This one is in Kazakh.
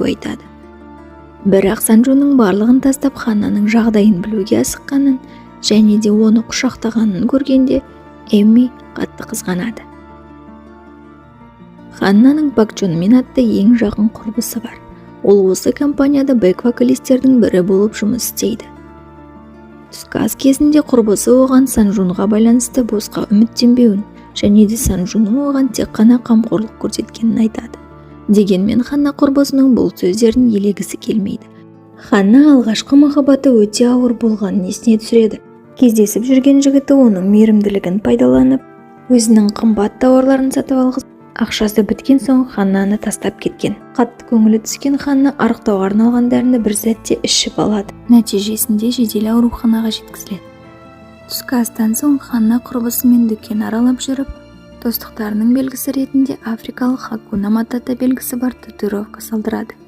айтып айтады. Бірақ Санжуның барлығын тастап Ханнаның жағдайын білуге асыққанын және де оны құшақтағанын көргенде Эмми қатты қызғанады. Ханнаның Пак Чонмен атты ең жақын құрбысы бар. Ол осы компанияда бэк-вокалистердің бірі болып жұмыс істейді. Түскі ас кезінде құрбысы оған Санжунға байланысты босқа үміттенбеуін және де Санжунның оған тек қана қамқорлық көрсеткенін айтады. Дегенмен Ханна құрбысының бұл сөздерін елегісі келмейді. Ханна алғашқы махаббаты өте ауыр болғанын есіне түсіреді. Кездесіп жүрген жігіті оның мейірімділігін пайдаланып, өзінің қымбат тауарларын сатып алғызып, ақшасы біткен соң Ханнаны тастап кеткен. Қатты көңілі түскен Ханна арықтауға арналған дәріні бір сәтте ішіп алады. Нәтижесінде жедел ауруханаға жеткізіледі. Түскі астан соң Ханна құрбысымен дүкен аралап жүріп, достықтарының белгісі ретінде африкалық Хакуна Матата белгісі бар татуировка салдырады.